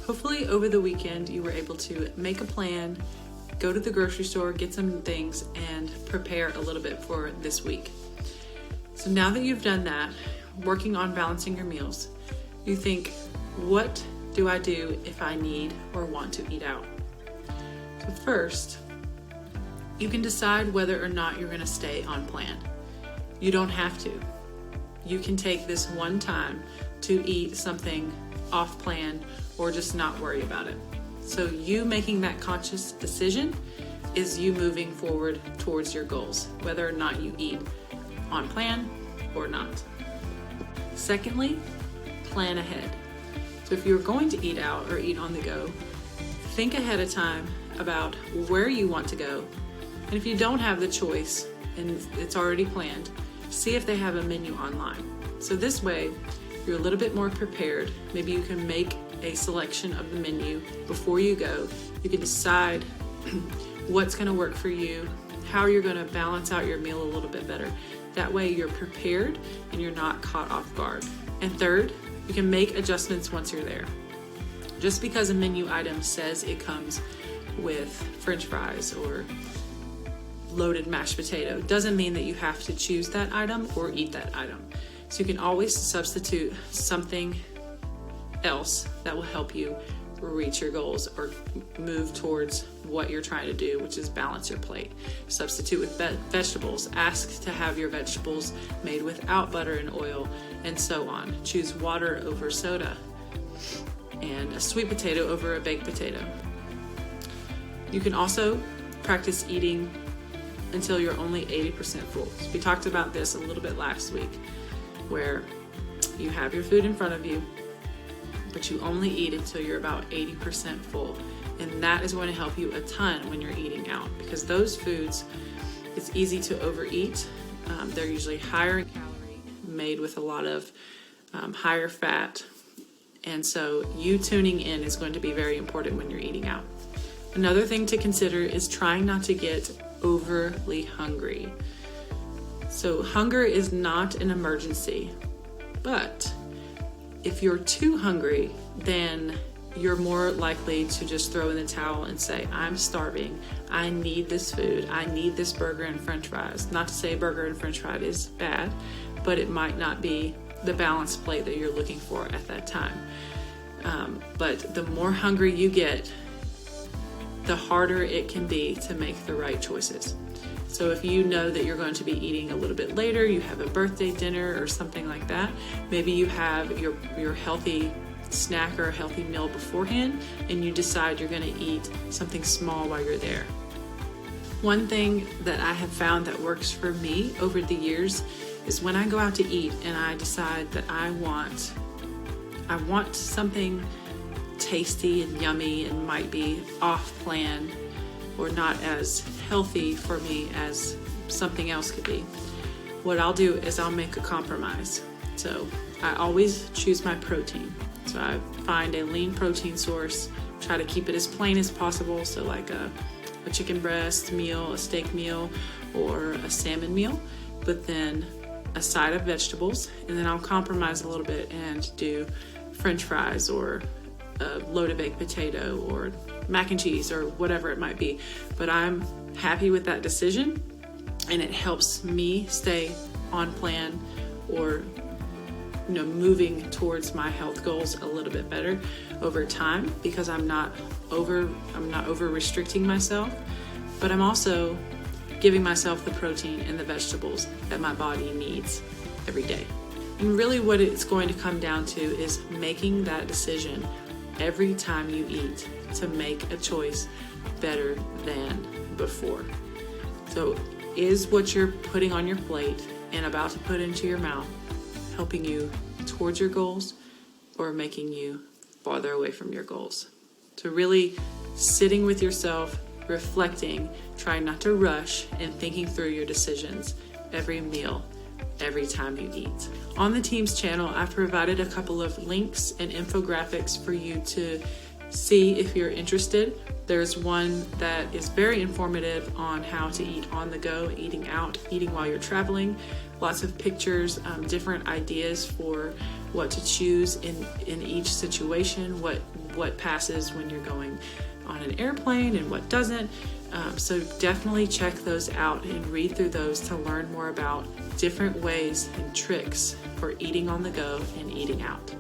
Hopefully over the weekend you were able to make a plan, go to the grocery store, get some things, and prepare a little bit for this week. So now that you've done that, working on balancing your meals, you think, what do I do if I need or want to eat out? So first, you can decide whether or not you're going to stay on plan. You don't have to. You can take this one time to eat something off plan or just not worry about it. So you making that conscious decision is you moving forward towards your goals, whether or not you eat on plan or not. Secondly, plan ahead. So if you're going to eat out or eat on the go, think ahead of time about where you want to go. And if you don't have the choice and it's already planned, see if they have a menu online. So this way, you're a little bit more prepared. Maybe you can make a selection of the menu before you go. You can decide what's going to work for you, how you're going to balance out your meal a little bit better. That way you're prepared and you're not caught off guard. And third, you can make adjustments once you're there. Just because a menu item says it comes with French fries or loaded mashed potato doesn't mean that you have to choose that item or eat that item. So you can always substitute something else that will help you reach your goals or move towards what you're trying to do, which is balance your plate. Substitute with vegetables. Ask to have your vegetables made without butter and oil, and so on. Choose water over soda and a sweet potato over a baked potato. You can also practice eating until you're only 80% full. So we talked about this a little bit last week, where you have your food in front of you, but you only eat until you're about 80% full. And that is going to help you a ton when you're eating out, because those foods, it's easy to overeat. They're usually higher in calorie, made with a lot of higher fat. And so you tuning in is going to be very important when you're eating out. Another thing to consider is trying not to get overly hungry. So hunger is not an emergency, but if you're too hungry, then you're more likely to just throw in the towel and say, I'm starving. I need this food. I need this burger and French fries. Not to say burger and French fries is bad, but it might not be the balanced plate that you're looking for at that time. But the more hungry you get, the harder it can be to make the right choices. So if you know that you're going to be eating a little bit later, you have a birthday dinner or something like that, maybe you have your healthy snack or a healthy meal beforehand, and you decide you're going to eat something small while you're there. One thing that I have found that works for me over the years is when I go out to eat and I decide that I want something tasty and yummy and might be off plan or not as healthy for me as something else could be. What I'll do is I'll make a compromise. So I always choose my protein. So I find a lean protein source, try to keep it as plain as possible. So like a chicken breast meal, a steak meal, or a salmon meal, but then a side of vegetables. And then I'll compromise a little bit and do French fries or a loaded baked potato or mac and cheese or whatever it might be. But I'm happy with that decision, and it helps me stay on plan or moving towards my health goals a little bit better over time, because I'm not over restricting myself, but I'm also giving myself the protein and the vegetables that my body needs every day. And really what it's going to come down to is making that decision every time you eat to make a choice better than before. So is what you're putting on your plate and about to put into your mouth helping you towards your goals or making you farther away from your goals? So really sitting with yourself, reflecting, trying not to rush, and thinking through your decisions every meal, every time you eat. On the Teams channel, I've provided a couple of links and infographics for you to see if you're interested. There's one that is very informative on how to eat on the go, eating out, eating while you're traveling, lots of pictures, different ideas for what to choose in each situation, what passes when you're going on an airplane and what doesn't. So definitely check those out and read through those to learn more about different ways and tricks for eating on the go and eating out.